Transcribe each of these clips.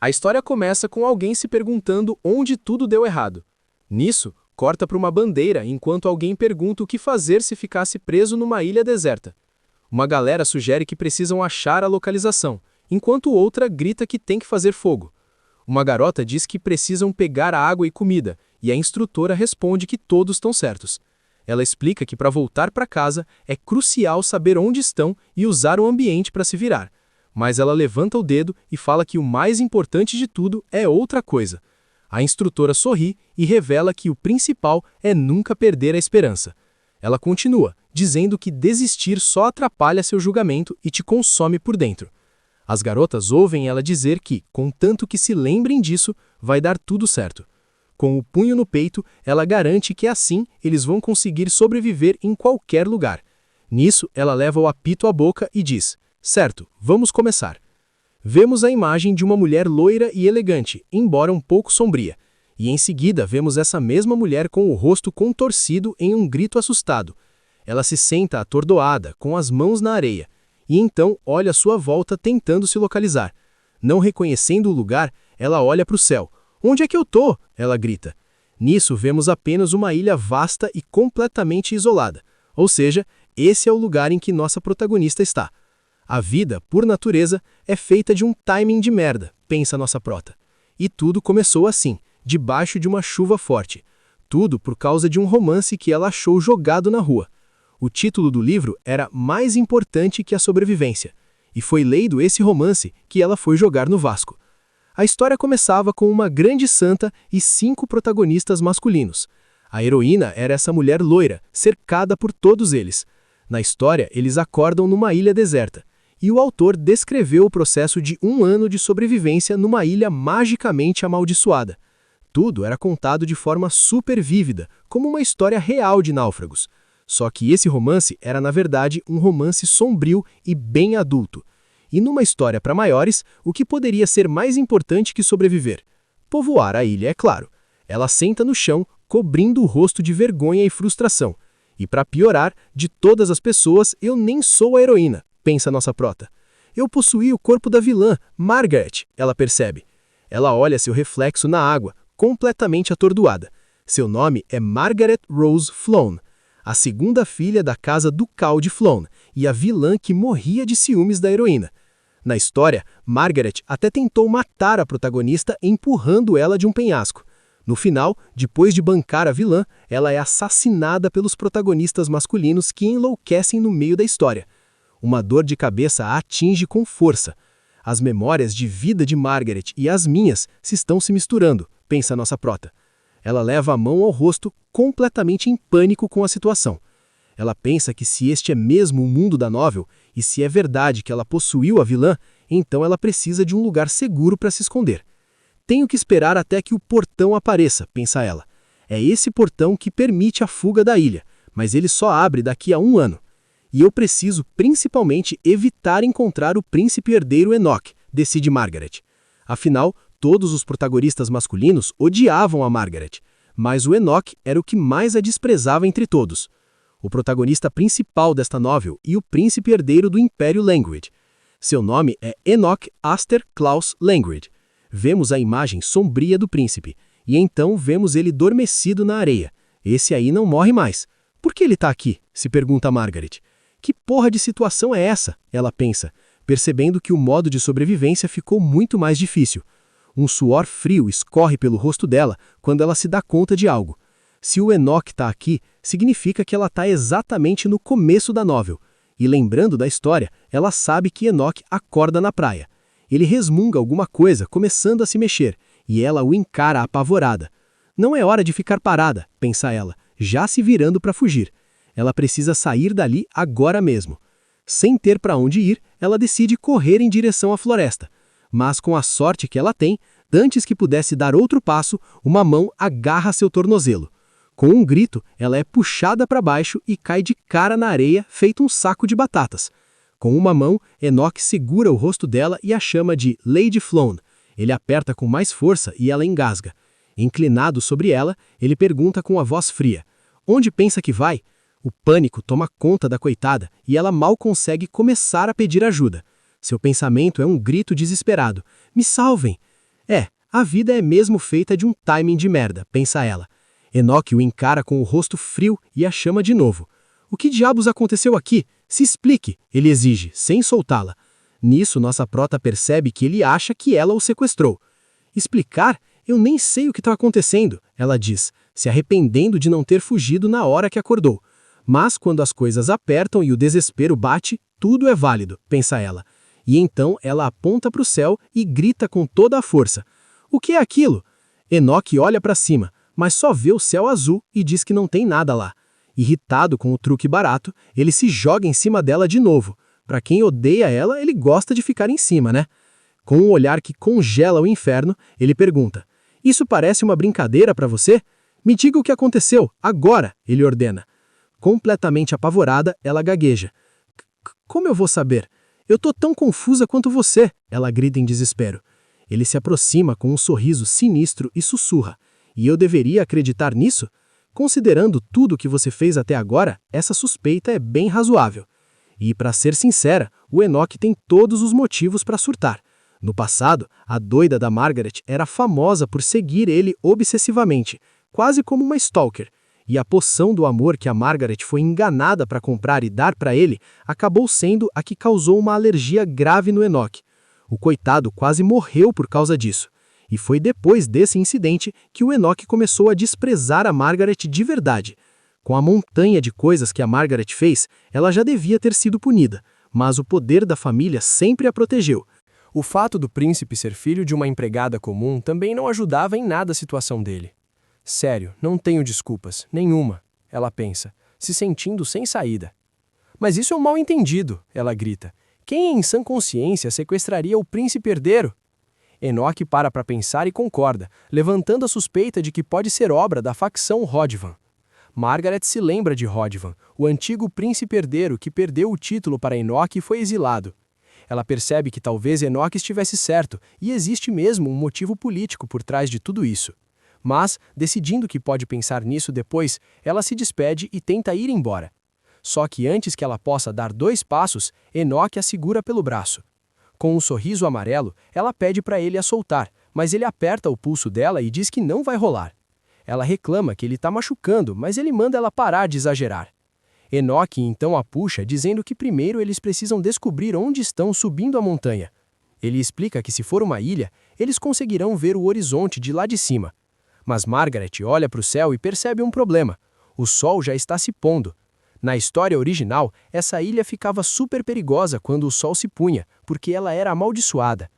A história começa com alguém se perguntando onde tudo deu errado. Nisso, corta para uma bandeira enquanto alguém pergunta o que fazer se ficasse preso numa ilha deserta. Uma galera sugere que precisam achar a localização, enquanto outra grita que tem que fazer fogo. Uma garota diz que precisam pegar água e comida, e a instrutora responde que todos estão certos. Ela explica que para voltar para casa é crucial saber onde estão e usar o ambiente para se virar. Mas ela levanta o dedo e fala que o mais importante de tudo é outra coisa. A instrutora sorri e revela que o principal é nunca perder a esperança. Ela continua, dizendo que desistir só atrapalha seu julgamento e te consome por dentro. As garotas ouvem ela dizer que, contanto que se lembrem disso, vai dar tudo certo. Com o punho no peito, ela garante que assim eles vão conseguir sobreviver em qualquer lugar. Nisso, ela leva o apito à boca e diz: certo, vamos começar. Vemos a imagem de uma mulher loira e elegante, embora um pouco sombria. E em seguida vemos essa mesma mulher com o rosto contorcido em um grito assustado. Ela se senta atordoada, com as mãos na areia, e então olha à sua volta tentando se localizar. Não reconhecendo o lugar, ela olha para o céu. Onde é que eu tô? Ela grita. Nisso vemos apenas uma ilha vasta e completamente isolada. Ou seja, esse é o lugar em que nossa protagonista está. A vida, por natureza, é feita de um timing de merda, pensa nossa prota. E tudo começou assim, debaixo de uma chuva forte. Tudo por causa de um romance que ela achou jogado na rua. O título do livro era Mais Importante que a Sobrevivência. E foi lendo esse romance que ela foi jogar no Vasco. A história começava com uma grande santa e 5 protagonistas masculinos. A heroína era essa mulher loira, cercada por todos eles. Na história, eles acordam numa ilha deserta. E o autor descreveu o processo de 1 ano de sobrevivência numa ilha magicamente amaldiçoada. Tudo era contado de forma super vívida, como uma história real de náufragos. Só que esse romance era, na verdade, um romance sombrio e bem adulto. E numa história para maiores, o que poderia ser mais importante que sobreviver? Povoar a ilha, é claro. Ela senta no chão, cobrindo o rosto de vergonha e frustração. E para piorar, de todas as pessoas, eu nem sou a heroína, pensa nossa prota. Eu possuí o corpo da vilã, Margaret, ela percebe. Ela olha seu reflexo na água, completamente atordoada. Seu nome é Margaret Rose Flown, a segunda filha da casa ducal de Flown e a vilã que morria de ciúmes da heroína. Na história, Margaret até tentou matar a protagonista empurrando ela de um penhasco. No final, depois de bancar a vilã, ela é assassinada pelos protagonistas masculinos que enlouquecem no meio da história. Uma dor de cabeça a atinge com força. As memórias de vida de Margaret e as minhas estão se misturando, pensa nossa prota. Ela leva a mão ao rosto, completamente em pânico com a situação. Ela pensa que se este é mesmo o mundo da novel, e se é verdade que ela possuiu a vilã, então ela precisa de um lugar seguro para se esconder. Tenho que esperar até que o portão apareça, pensa ela. É esse portão que permite a fuga da ilha, mas ele só abre daqui a 1 ano. E eu preciso principalmente evitar encontrar o príncipe herdeiro Enoch, decide Margaret. Afinal, todos os protagonistas masculinos odiavam a Margaret, mas o Enoch era o que mais a desprezava entre todos. O protagonista principal desta novel e o príncipe herdeiro do Império Langrid. Seu nome é Enoch Aster Klaus Langrid. Vemos a imagem sombria do príncipe, e então vemos ele dormecido na areia. Esse aí não morre mais. Por que ele tá aqui? Se pergunta Margaret. Que porra de situação é essa? Ela pensa, percebendo que o modo de sobrevivência ficou muito mais difícil. Um suor frio escorre pelo rosto dela quando ela se dá conta de algo. Se o Enoch está aqui, significa que ela está exatamente no começo da novel. E lembrando da história, ela sabe que Enoch acorda na praia. Ele resmunga alguma coisa, começando a se mexer, e ela o encara apavorada. Não é hora de ficar parada, pensa ela, já se virando para fugir. Ela precisa sair dali agora mesmo. Sem ter para onde ir, ela decide correr em direção à floresta. Mas com a sorte que ela tem, antes que pudesse dar outro passo, uma mão agarra seu tornozelo. Com um grito, ela é puxada para baixo e cai de cara na areia, feito um saco de batatas. Com uma mão, Enoch segura o rosto dela e a chama de Lady Flown. Ele aperta com mais força e ela engasga. Inclinado sobre ela, ele pergunta com a voz fria: "Onde pensa que vai?" O pânico toma conta da coitada e ela mal consegue começar a pedir ajuda. Seu pensamento é um grito desesperado: "Me salvem!" A vida é mesmo feita de um timing de merda, pensa ela. Enoque o encara com o rosto frio e a chama de novo. O que diabos aconteceu aqui? Se explique, ele exige, sem soltá-la. Nisso, nossa prota percebe que ele acha que ela o sequestrou. Explicar? Eu nem sei o que está acontecendo, ela diz, se arrependendo de não ter fugido na hora que acordou. Mas quando as coisas apertam e o desespero bate, tudo é válido, pensa ela. E então ela aponta para o céu e grita com toda a força. O que é aquilo? Enoque olha para cima, mas só vê o céu azul e diz que não tem nada lá. Irritado com o truque barato, ele se joga em cima dela de novo. Para quem odeia ela, ele gosta de ficar em cima, né? Com um olhar que congela o inferno, ele pergunta: Isso parece uma brincadeira para você? Me diga o que aconteceu, agora, ele ordena. Completamente apavorada, ela gagueja. Como eu vou saber? Eu tô tão confusa quanto você, ela grita em desespero. Ele se aproxima com um sorriso sinistro e sussurra. E eu deveria acreditar nisso? Considerando tudo o que você fez até agora, essa suspeita é bem razoável. E, para ser sincera, o Enoque tem todos os motivos para surtar. No passado, a doida da Margaret era famosa por seguir ele obsessivamente, quase como uma stalker. E a poção do amor que a Margaret foi enganada para comprar e dar para ele acabou sendo a que causou uma alergia grave no Enoque. O coitado quase morreu por causa disso. E foi depois desse incidente que o Enoque começou a desprezar a Margaret de verdade. Com a montanha de coisas que a Margaret fez, ela já devia ter sido punida, mas o poder da família sempre a protegeu. O fato do príncipe ser filho de uma empregada comum também não ajudava em nada a situação dele. Sério, não tenho desculpas, nenhuma, ela pensa, se sentindo sem saída. Mas isso é um mal-entendido, ela grita. Quem em sã consciência sequestraria o príncipe herdeiro? Enoque para pensar e concorda, levantando a suspeita de que pode ser obra da facção Rodvan. Margaret se lembra de Rodvan, o antigo príncipe herdeiro que perdeu o título para Enoque e foi exilado. Ela percebe que talvez Enoque estivesse certo e existe mesmo um motivo político por trás de tudo isso. Mas, decidindo que pode pensar nisso depois, ela se despede e tenta ir embora. Só que antes que ela possa dar 2 passos, Enoque a segura pelo braço. Com um sorriso amarelo, ela pede para ele a soltar, mas ele aperta o pulso dela e diz que não vai rolar. Ela reclama que ele está machucando, mas ele manda ela parar de exagerar. Enoque então a puxa, dizendo que primeiro eles precisam descobrir onde estão subindo a montanha. Ele explica que se for uma ilha, eles conseguirão ver o horizonte de lá de cima. Mas Margaret olha para o céu e percebe um problema. O sol já está se pondo. Na história original, essa ilha ficava super perigosa quando o sol se punha, porque ela era amaldiçoada.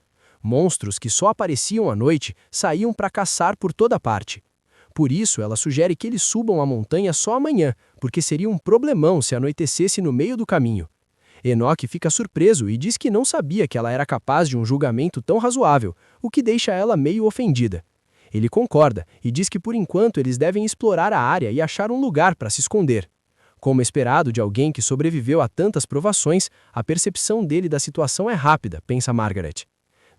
Monstros que só apareciam à noite saíam para caçar por toda parte. Por isso, ela sugere que eles subam a montanha só amanhã, porque seria um problemão se anoitecesse no meio do caminho. Enoque fica surpreso e diz que não sabia que ela era capaz de um julgamento tão razoável, o que deixa ela meio ofendida. Ele concorda e diz que por enquanto eles devem explorar a área e achar um lugar para se esconder. Como esperado de alguém que sobreviveu a tantas provações, a percepção dele da situação é rápida, pensa Margaret.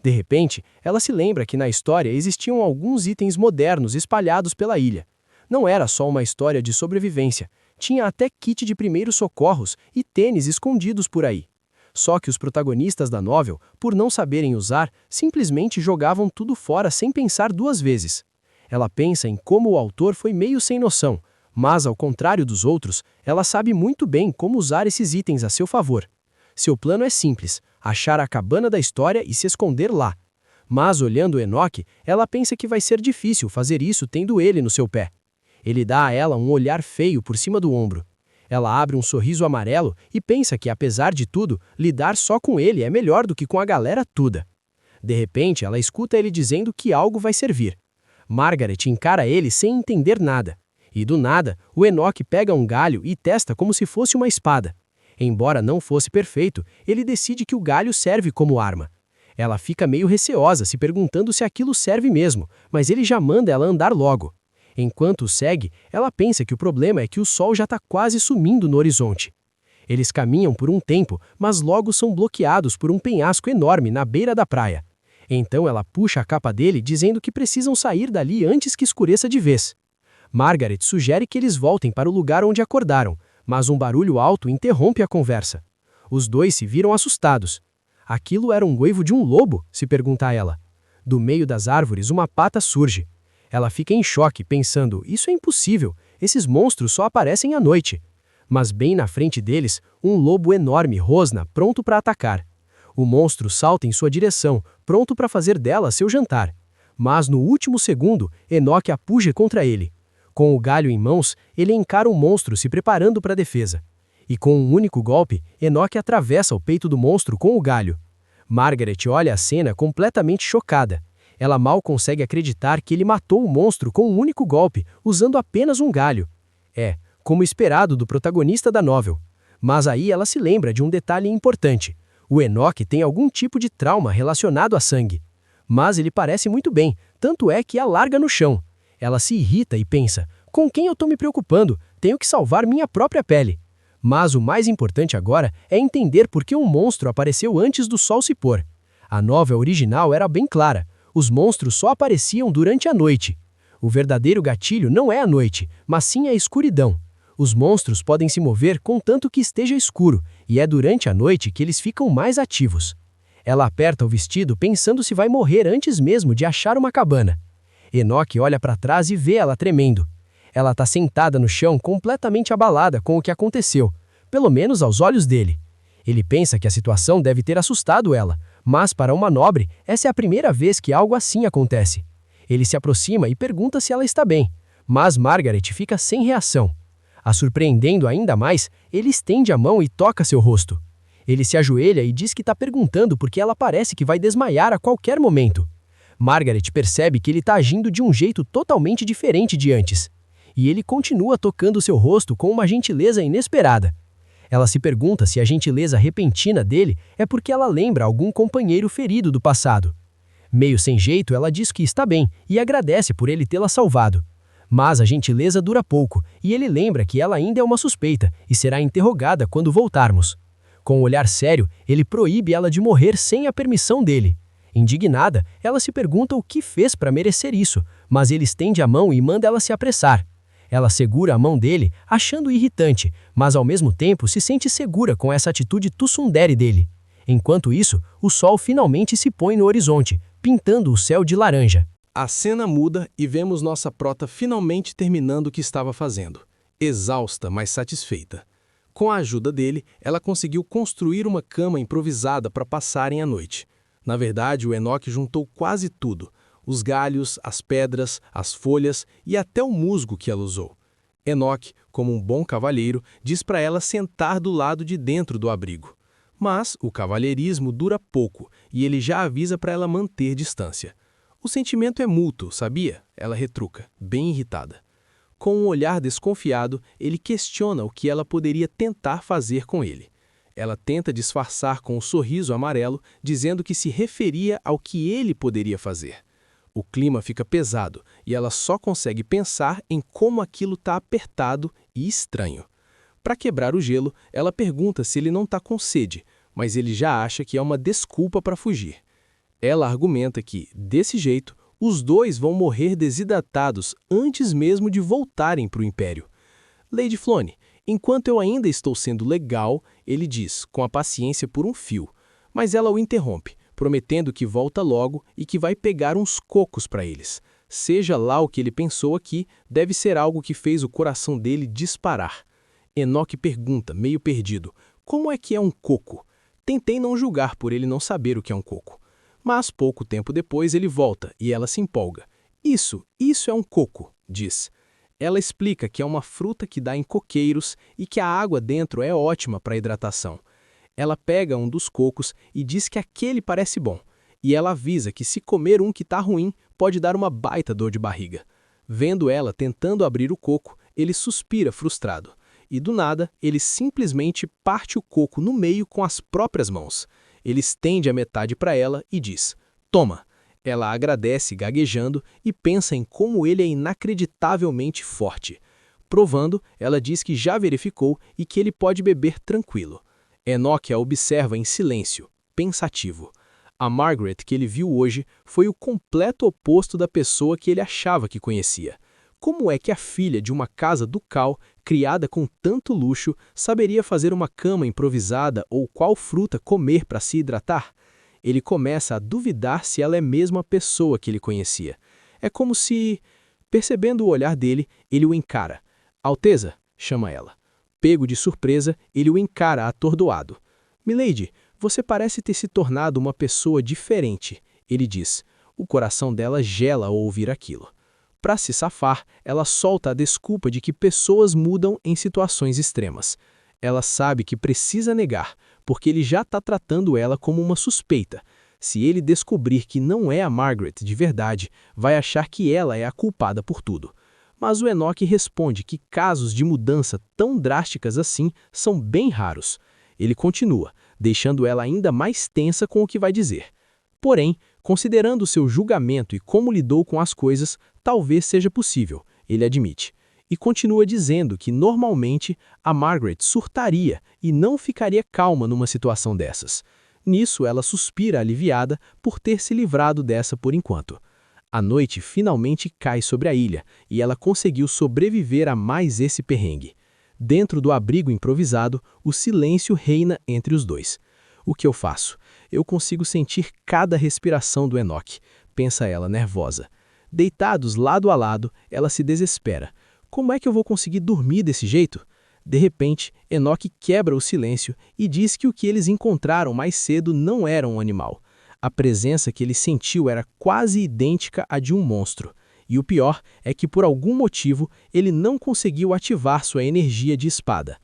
De repente, ela se lembra que na história existiam alguns itens modernos espalhados pela ilha. Não era só uma história de sobrevivência, tinha até kit de primeiros socorros e tênis escondidos por aí. Só que os protagonistas da novel, por não saberem usar, simplesmente jogavam tudo fora sem pensar 2 vezes. Ela pensa em como o autor foi meio sem noção, mas ao contrário dos outros, ela sabe muito bem como usar esses itens a seu favor. Seu plano é simples, achar a cabana da história e se esconder lá. Mas olhando Enoque, ela pensa que vai ser difícil fazer isso tendo ele no seu pé. Ele dá a ela um olhar feio por cima do ombro. Ela abre um sorriso amarelo e pensa que, apesar de tudo, lidar só com ele é melhor do que com a galera toda. De repente, ela escuta ele dizendo que algo vai servir. Margaret encara ele sem entender nada. E do nada, o Enoque pega um galho e testa como se fosse uma espada. Embora não fosse perfeito, ele decide que o galho serve como arma. Ela fica meio receosa, se perguntando se aquilo serve mesmo, mas ele já manda ela andar logo. Enquanto o segue, ela pensa que o problema é que o sol já está quase sumindo no horizonte. Eles caminham por um tempo, mas logo são bloqueados por um penhasco enorme na beira da praia. Então ela puxa a capa dele, dizendo que precisam sair dali antes que escureça de vez. Margaret sugere que eles voltem para o lugar onde acordaram, mas um barulho alto interrompe a conversa. Os 2 se viram assustados. Aquilo era um uivo de um lobo? Se pergunta ela. Do meio das árvores, uma pata surge. Ela fica em choque, pensando, isso é impossível, esses monstros só aparecem à noite. Mas bem na frente deles, um lobo enorme rosna, pronto para atacar. O monstro salta em sua direção, pronto para fazer dela seu jantar. Mas no último segundo, Enoque apuja contra ele. Com o galho em mãos, ele encara o monstro se preparando para a defesa. E com um único golpe, Enoque atravessa o peito do monstro com o galho. Margaret olha a cena completamente chocada. Ela mal consegue acreditar que ele matou o monstro com um único golpe, usando apenas um galho. É, como esperado do protagonista da novel. Mas aí ela se lembra de um detalhe importante. O Enoque tem algum tipo de trauma relacionado a sangue. Mas ele parece muito bem, tanto é que a larga no chão. Ela se irrita e pensa, com quem eu estou me preocupando? Tenho que salvar minha própria pele. Mas o mais importante agora é entender por que um monstro apareceu antes do sol se pôr. A novel original era bem clara. Os monstros só apareciam durante a noite. O verdadeiro gatilho não é a noite, mas sim a escuridão. Os monstros podem se mover contanto que esteja escuro, e é durante a noite que eles ficam mais ativos. Ela aperta o vestido pensando se vai morrer antes mesmo de achar uma cabana. Enoque olha para trás e vê ela tremendo. Ela está sentada no chão completamente abalada com o que aconteceu, pelo menos aos olhos dele. Ele pensa que a situação deve ter assustado ela, mas para uma nobre, essa é a primeira vez que algo assim acontece. Ele se aproxima e pergunta se ela está bem, mas Margaret fica sem reação. A surpreendendo ainda mais, ele estende a mão e toca seu rosto. Ele se ajoelha e diz que está perguntando porque ela parece que vai desmaiar a qualquer momento. Margaret percebe que ele está agindo de um jeito totalmente diferente de antes. E ele continua tocando seu rosto com uma gentileza inesperada. Ela se pergunta se a gentileza repentina dele é porque ela lembra algum companheiro ferido do passado. Meio sem jeito, ela diz que está bem e agradece por ele tê-la salvado. Mas a gentileza dura pouco e ele lembra que ela ainda é uma suspeita e será interrogada quando voltarmos. Com um olhar sério, ele proíbe ela de morrer sem a permissão dele. Indignada, ela se pergunta o que fez para merecer isso, mas ele estende a mão e manda ela se apressar. Ela segura a mão dele, achando irritante, mas ao mesmo tempo se sente segura com essa atitude tsundere dele. Enquanto isso, o sol finalmente se põe no horizonte, pintando o céu de laranja. A cena muda e vemos nossa prota finalmente terminando o que estava fazendo. Exausta, mas satisfeita. Com a ajuda dele, ela conseguiu construir uma cama improvisada para passarem a noite. Na verdade, o Enoque juntou quase tudo. Os galhos, as pedras, as folhas e até o musgo que ela usou. Enoque, como um bom cavalheiro, diz para ela sentar do lado de dentro do abrigo. Mas o cavalheirismo dura pouco e ele já avisa para ela manter distância. O sentimento é mútuo, sabia? Ela retruca, bem irritada. Com um olhar desconfiado, ele questiona o que ela poderia tentar fazer com ele. Ela tenta disfarçar com um sorriso amarelo, dizendo que se referia ao que ele poderia fazer. O clima fica pesado e ela só consegue pensar em como aquilo está apertado e estranho. Para quebrar o gelo, ela pergunta se ele não está com sede, mas ele já acha que é uma desculpa para fugir. Ela argumenta que, desse jeito, os dois vão morrer desidratados antes mesmo de voltarem para o Império. Lady Flone, enquanto eu ainda estou sendo legal, ele diz, com a paciência por um fio, mas ela o interrompe, prometendo que volta logo e que vai pegar uns cocos para eles. Seja lá o que ele pensou aqui, deve ser algo que fez o coração dele disparar. Enoque pergunta, meio perdido, como é que é um coco? Tentei não julgar por ele não saber o que é um coco. Mas pouco tempo depois ele volta e ela se empolga. Isso é um coco, diz. Ela explica que é uma fruta que dá em coqueiros e que a água dentro é ótima para hidratação. Ela pega um dos cocos e diz que aquele parece bom. E ela avisa que se comer um que está ruim, pode dar uma baita dor de barriga. Vendo ela tentando abrir o coco, ele suspira frustrado. E do nada, ele simplesmente parte o coco no meio com as próprias mãos. Ele estende a metade para ela e diz, toma. Ela agradece gaguejando e pensa em como ele é inacreditavelmente forte. Provando, ela diz que já verificou e que ele pode beber tranquilo. Enoque a observa em silêncio, pensativo. A Margaret que ele viu hoje foi o completo oposto da pessoa que ele achava que conhecia. Como é que a filha de uma casa ducal, criada com tanto luxo, saberia fazer uma cama improvisada ou qual fruta comer para se hidratar? ele começa a duvidar se ela é mesmo a pessoa que ele conhecia. É como se, percebendo o olhar dele, ele o encara. Alteza, chama ela. Pego de surpresa, ele o encara atordoado. Milady, você parece ter se tornado uma pessoa diferente, ele diz. O coração dela gela ao ouvir aquilo. Para se safar, ela solta a desculpa de que pessoas mudam em situações extremas. Ela sabe que precisa negar, porque ele já está tratando ela como uma suspeita. Se ele descobrir que não é a Margaret de verdade, vai achar que ela é a culpada por tudo. Mas o Enoch responde que casos de mudança tão drásticas assim são bem raros. Ele continua, deixando ela ainda mais tensa com o que vai dizer. Porém, considerando seu julgamento e como lidou com as coisas, talvez seja possível, ele admite. E continua dizendo que, normalmente, a Margaret surtaria e não ficaria calma numa situação dessas. Nisso, ela suspira aliviada por ter se livrado dessa por enquanto. A noite finalmente cai sobre a ilha e ela conseguiu sobreviver a mais esse perrengue. Dentro do abrigo improvisado, o silêncio reina entre os dois. O que eu faço? Eu consigo sentir cada respiração do Enoch, pensa ela nervosa. Deitados lado a lado, ela se desespera. Como é que eu vou conseguir dormir desse jeito? De repente, Enoch quebra o silêncio e diz que o que eles encontraram mais cedo não era um animal. A presença que ele sentiu era quase idêntica à de um monstro. E o pior é que, por algum motivo, ele não conseguiu ativar sua energia de espada.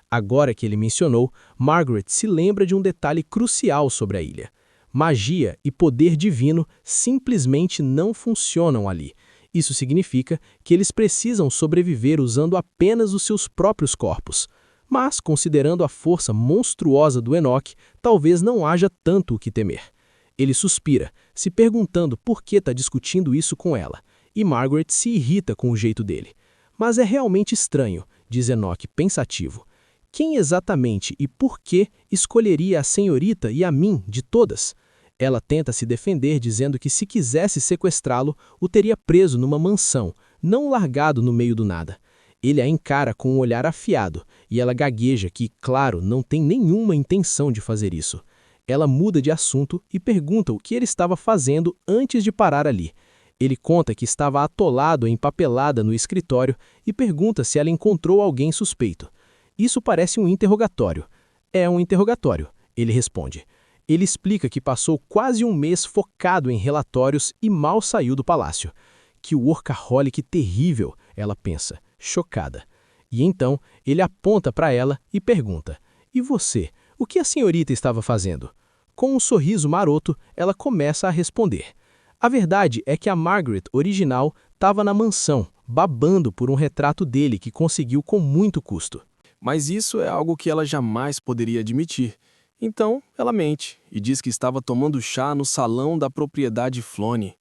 Agora que ele mencionou, Margaret se lembra de um detalhe crucial sobre a ilha. Magia e poder divino simplesmente não funcionam ali. Isso significa que eles precisam sobreviver usando apenas os seus próprios corpos. Mas, considerando a força monstruosa do Enoch, talvez não haja tanto o que temer. Ele suspira, se perguntando por que está discutindo isso com ela, e Margaret se irrita com o jeito dele. Mas é realmente estranho, diz Enoch pensativo. Quem exatamente e por que escolheria a senhorita e a mim de todas? Ela tenta se defender dizendo que se quisesse sequestrá-lo, o teria preso numa mansão, não largado no meio do nada. Ele a encara com um olhar afiado, e ela gagueja que, claro, não tem nenhuma intenção de fazer isso. Ela muda de assunto e pergunta o que ele estava fazendo antes de parar ali. Ele conta que estava atolado em papelada no escritório e pergunta se ela encontrou alguém suspeito. Isso parece um interrogatório. É um interrogatório, ele responde. Ele explica que passou quase um mês focado em relatórios e mal saiu do palácio. Que workaholic terrível, ela pensa, chocada. E então ele aponta para ela e pergunta: "E você, o que a senhorita estava fazendo?" Com um sorriso maroto, ela começa a responder. A verdade é que a Margaret original estava na mansão, babando por um retrato dele que conseguiu com muito custo. Mas isso é algo que ela jamais poderia admitir. Então, ela mente e diz que estava tomando chá no salão da propriedade Flone.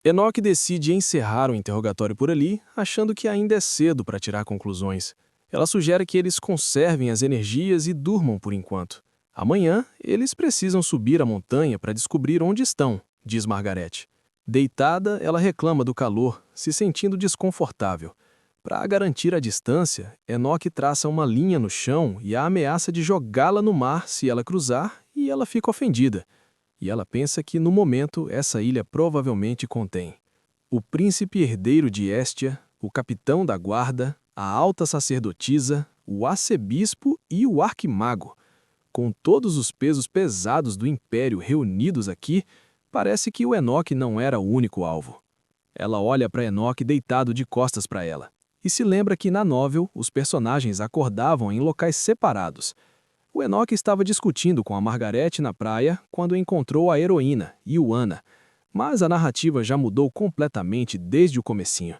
Enoch decide encerrar o interrogatório por ali, achando que ainda é cedo para tirar conclusões. Ela sugere que eles conservem as energias e durmam por enquanto. Amanhã, eles precisam subir a montanha para descobrir onde estão, diz Margaret. Deitada, ela reclama do calor, se sentindo desconfortável. Para garantir a distância, Enoch traça uma linha no chão e a ameaça de jogá-la no mar se ela cruzar, e ela fica ofendida. E ela pensa que, no momento, essa ilha provavelmente contém o príncipe herdeiro de Hestia, o capitão da guarda, a alta sacerdotisa, o arcebispo e o arquimago. Com todos os pesos pesados do império reunidos aqui, parece que o Enoch não era o único alvo. Ela olha para Enoch deitado de costas para ela. E se lembra que na novel os personagens acordavam em locais separados. O Enoch estava discutindo com a Margaret na praia quando encontrou a heroína, Ioana. Mas a narrativa já mudou completamente desde o comecinho.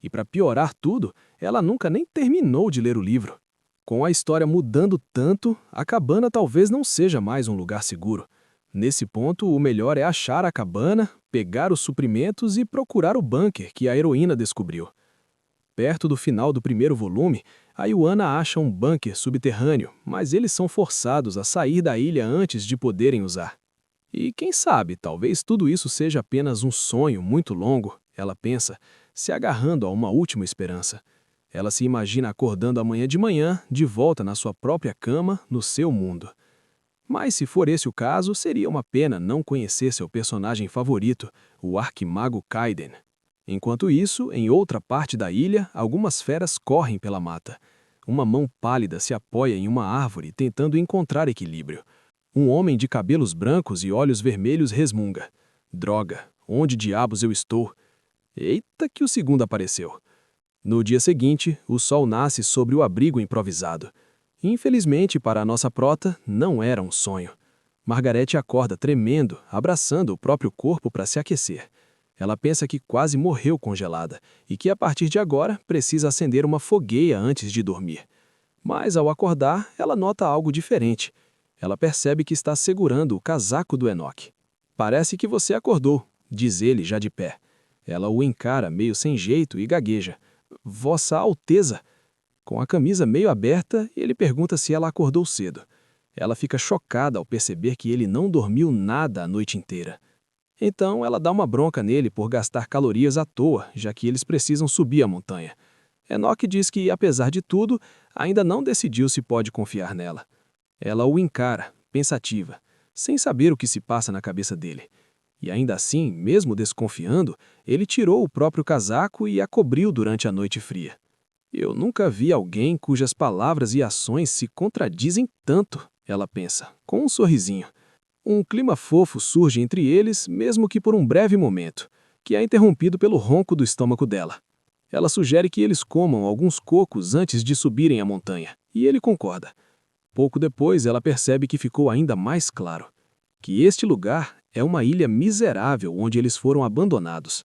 E para piorar tudo, ela nunca nem terminou de ler o livro. Com a história mudando tanto, a cabana talvez não seja mais um lugar seguro. Nesse ponto, o melhor é achar a cabana, pegar os suprimentos e procurar o bunker que a heroína descobriu. Perto do final do primeiro volume, a Ioana acha um bunker subterrâneo, mas eles são forçados a sair da ilha antes de poderem usar. E quem sabe, talvez tudo isso seja apenas um sonho muito longo, ela pensa, se agarrando a uma última esperança. Ela se imagina acordando amanhã de manhã, de volta na sua própria cama, no seu mundo. Mas se for esse o caso, seria uma pena não conhecer seu personagem favorito, o Arquimago Kaiden. Enquanto isso, em outra parte da ilha, algumas feras correm pela mata. Uma mão pálida se apoia em uma árvore tentando encontrar equilíbrio. Um homem de cabelos brancos e olhos vermelhos resmunga. Droga, onde diabos eu estou? Eita que o segundo apareceu. No dia seguinte, o sol nasce sobre o abrigo improvisado. Infelizmente, para a nossa prota, não era um sonho. Margarete acorda tremendo, abraçando o próprio corpo para se aquecer. Ela pensa que quase morreu congelada e que a partir de agora precisa acender uma fogueira antes de dormir. Mas ao acordar, ela nota algo diferente. Ela percebe que está segurando o casaco do Enoch. "Parece que você acordou", diz ele já de pé. Ela o encara meio sem jeito e gagueja. "Vossa Alteza." Com a camisa meio aberta, ele pergunta se ela acordou cedo. Ela fica chocada ao perceber que ele não dormiu nada a noite inteira. Então ela dá uma bronca nele por gastar calorias à toa, já que eles precisam subir a montanha. Enoch diz que, apesar de tudo, ainda não decidiu se pode confiar nela. Ela o encara, pensativa, sem saber o que se passa na cabeça dele. E ainda assim, mesmo desconfiando, ele tirou o próprio casaco e a cobriu durante a noite fria. "Eu nunca vi alguém cujas palavras e ações se contradizem tanto", ela pensa, com um sorrisinho. Um clima fofo surge entre eles, mesmo que por um breve momento, que é interrompido pelo ronco do estômago dela. Ela sugere que eles comam alguns cocos antes de subirem a montanha, e ele concorda. Pouco depois, ela percebe que ficou ainda mais claro, que este lugar é uma ilha miserável onde eles foram abandonados.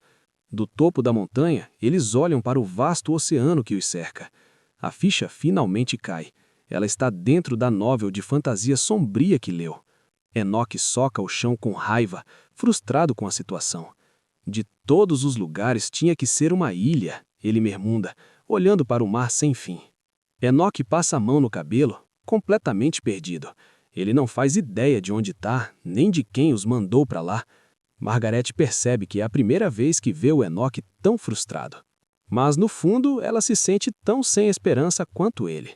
Do topo da montanha, eles olham para o vasto oceano que os cerca. A ficha finalmente cai. Ela está dentro da novel de fantasia sombria que leu. Enoch soca o chão com raiva, frustrado com a situação. De todos os lugares tinha que ser uma ilha, ele mermunda, olhando para o mar sem fim. Enoch passa a mão no cabelo, completamente perdido. Ele não faz ideia de onde está, nem de quem os mandou para lá. Margarete percebe que é a primeira vez que vê o Enoch tão frustrado. Mas, no fundo, ela se sente tão sem esperança quanto ele.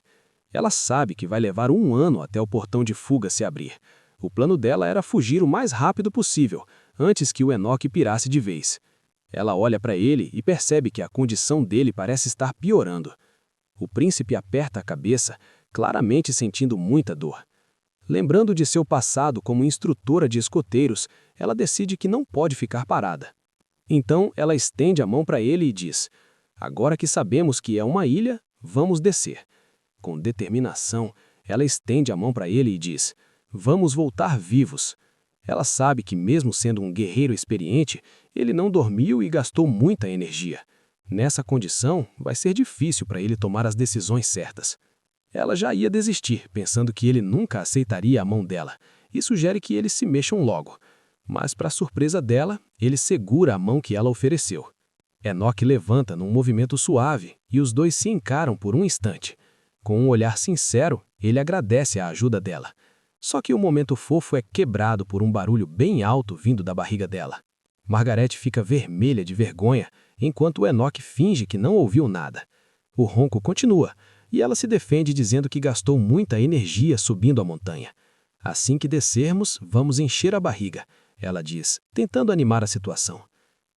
Ela sabe que vai levar 1 ano até o portão de fuga se abrir. O plano dela era fugir o mais rápido possível, antes que o Enoch pirasse de vez. Ela olha para ele e percebe que a condição dele parece estar piorando. O príncipe aperta a cabeça, claramente sentindo muita dor. Lembrando de seu passado como instrutora de escoteiros, ela decide que não pode ficar parada. Então, ela estende a mão para ele e diz: "Agora que sabemos que é uma ilha, vamos descer." Com determinação, ela estende a mão para ele e diz: "Vamos voltar vivos." Ela sabe que, mesmo sendo um guerreiro experiente, ele não dormiu e gastou muita energia. Nessa condição, vai ser difícil para ele tomar as decisões certas. Ela já ia desistir, pensando que ele nunca aceitaria a mão dela, e sugere que eles se mexam logo. Mas, para surpresa dela, ele segura a mão que ela ofereceu. Enoch levanta num movimento suave e os dois se encaram por um instante. Com um olhar sincero, ele agradece a ajuda dela. Só que o momento fofo é quebrado por um barulho bem alto vindo da barriga dela. Margarete fica vermelha de vergonha, enquanto Enoch finge que não ouviu nada. O ronco continua, e ela se defende dizendo que gastou muita energia subindo a montanha. "Assim que descermos, vamos encher a barriga", ela diz, tentando animar a situação.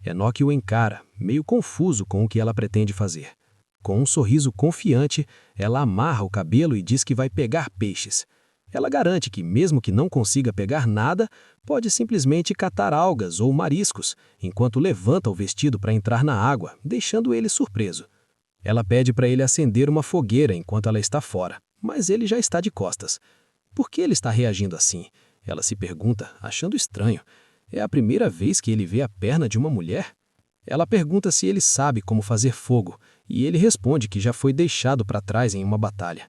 Enoch o encara, meio confuso com o que ela pretende fazer. Com um sorriso confiante, ela amarra o cabelo e diz que vai pegar peixes. Ela garante que, mesmo que não consiga pegar nada, pode simplesmente catar algas ou mariscos, enquanto levanta o vestido para entrar na água, deixando ele surpreso. Ela pede para ele acender uma fogueira enquanto ela está fora, mas ele já está de costas. Por que ele está reagindo assim? Ela se pergunta, achando estranho. É a primeira vez que ele vê a perna de uma mulher? Ela pergunta se ele sabe como fazer fogo, e ele responde que já foi deixado para trás em uma batalha.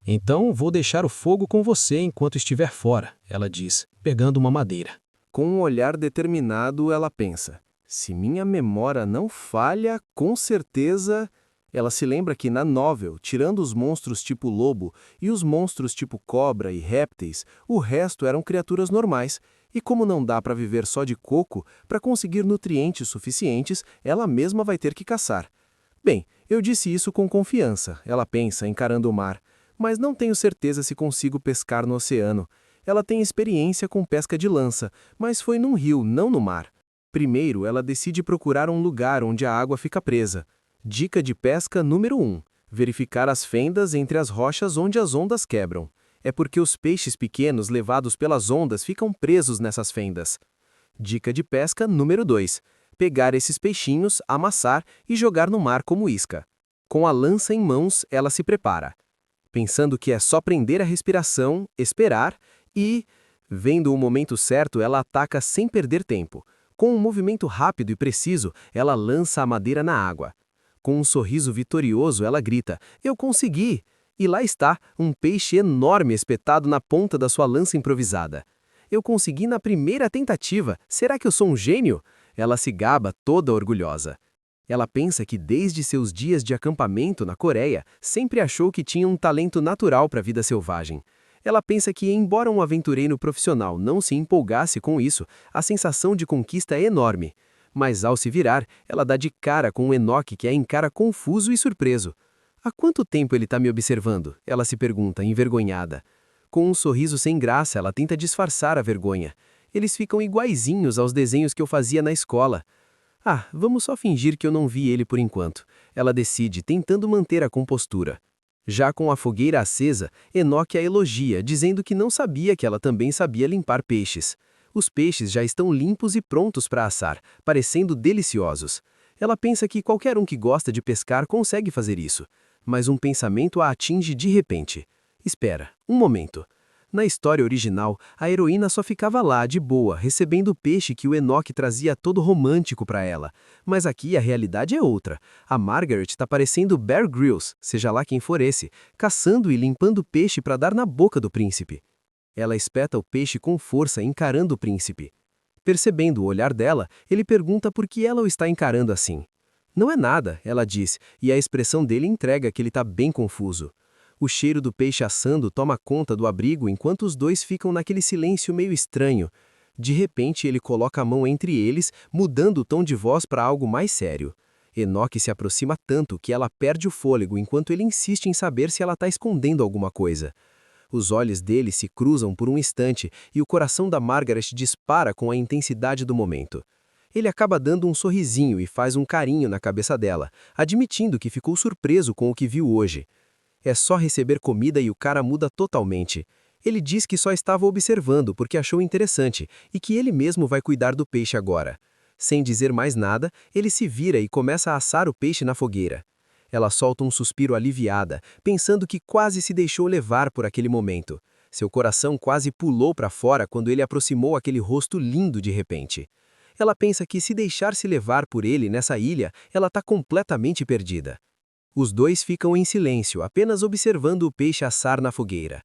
"Então, vou deixar o fogo com você enquanto estiver fora", ela diz, pegando uma madeira. Com um olhar determinado, ela pensa: se minha memória não falha, com certeza... Ela se lembra que na novel, tirando os monstros tipo lobo e os monstros tipo cobra e répteis, o resto eram criaturas normais, e como não dá para viver só de coco, para conseguir nutrientes suficientes, ela mesma vai ter que caçar. Bem, eu disse isso com confiança, ela pensa, encarando o mar, mas não tenho certeza se consigo pescar no oceano. Ela tem experiência com pesca de lança, mas foi num rio, não no mar. Primeiro, ela decide procurar um lugar onde a água fica presa. Dica de pesca número 1. Verificar as fendas entre as rochas onde as ondas quebram. É porque os peixes pequenos levados pelas ondas ficam presos nessas fendas. Dica de pesca número 2. Pegar esses peixinhos, amassar e jogar no mar como isca. Com a lança em mãos, ela se prepara. Pensando que é só prender a respiração, esperar e, vendo o momento certo, ela ataca sem perder tempo. Com um movimento rápido e preciso, ela lança a madeira na água. Com um sorriso vitorioso, ela grita: "Eu consegui!" E lá está, um peixe enorme espetado na ponta da sua lança improvisada. "Eu consegui na primeira tentativa! Será que eu sou um gênio?" Ela se gaba toda orgulhosa. Ela pensa que desde seus dias de acampamento na Coreia, sempre achou que tinha um talento natural para a vida selvagem. Ela pensa que, embora um aventureiro profissional não se empolgasse com isso, a sensação de conquista é enorme. Mas ao se virar, ela dá de cara com um Enoque que a encara confuso e surpreso. "Há quanto tempo ele está me observando?" Ela se pergunta, envergonhada. Com um sorriso sem graça, ela tenta disfarçar a vergonha. "Eles ficam iguaizinhos aos desenhos que eu fazia na escola." "Ah, vamos só fingir que eu não vi ele por enquanto." Ela decide, tentando manter a compostura. Já com a fogueira acesa, Enoque a elogia, dizendo que não sabia que ela também sabia limpar peixes. Os peixes já estão limpos e prontos para assar, parecendo deliciosos. Ela pensa que qualquer um que gosta de pescar consegue fazer isso. Mas um pensamento a atinge de repente. Espera, um momento. Na história original, a heroína só ficava lá, de boa, recebendo o peixe que o Enoque trazia todo romântico para ela. Mas aqui a realidade é outra. A Margaret está parecendo Bear Grylls, seja lá quem for esse, caçando e limpando peixe para dar na boca do príncipe. Ela espeta o peixe com força, encarando o príncipe. Percebendo o olhar dela, ele pergunta por que ela o está encarando assim. "Não é nada", ela diz, e a expressão dele entrega que ele está bem confuso. O cheiro do peixe assando toma conta do abrigo enquanto os dois ficam naquele silêncio meio estranho. De repente, ele coloca a mão entre eles, mudando o tom de voz para algo mais sério. Enoque se aproxima tanto que ela perde o fôlego enquanto ele insiste em saber se ela está escondendo alguma coisa. Os olhos dele se cruzam por um instante e o coração da Margaret dispara com a intensidade do momento. Ele acaba dando um sorrisinho e faz um carinho na cabeça dela, admitindo que ficou surpreso com o que viu hoje. É só receber comida e o cara muda totalmente. Ele diz que só estava observando porque achou interessante e que ele mesmo vai cuidar do peixe agora. Sem dizer mais nada, ele se vira e começa a assar o peixe na fogueira. Ela solta um suspiro aliviada, pensando que quase se deixou levar por aquele momento. Seu coração quase pulou para fora quando ele aproximou aquele rosto lindo de repente. Ela pensa que se deixar-se levar por ele nessa ilha, ela está completamente perdida. Os dois ficam em silêncio, apenas observando o peixe assar na fogueira.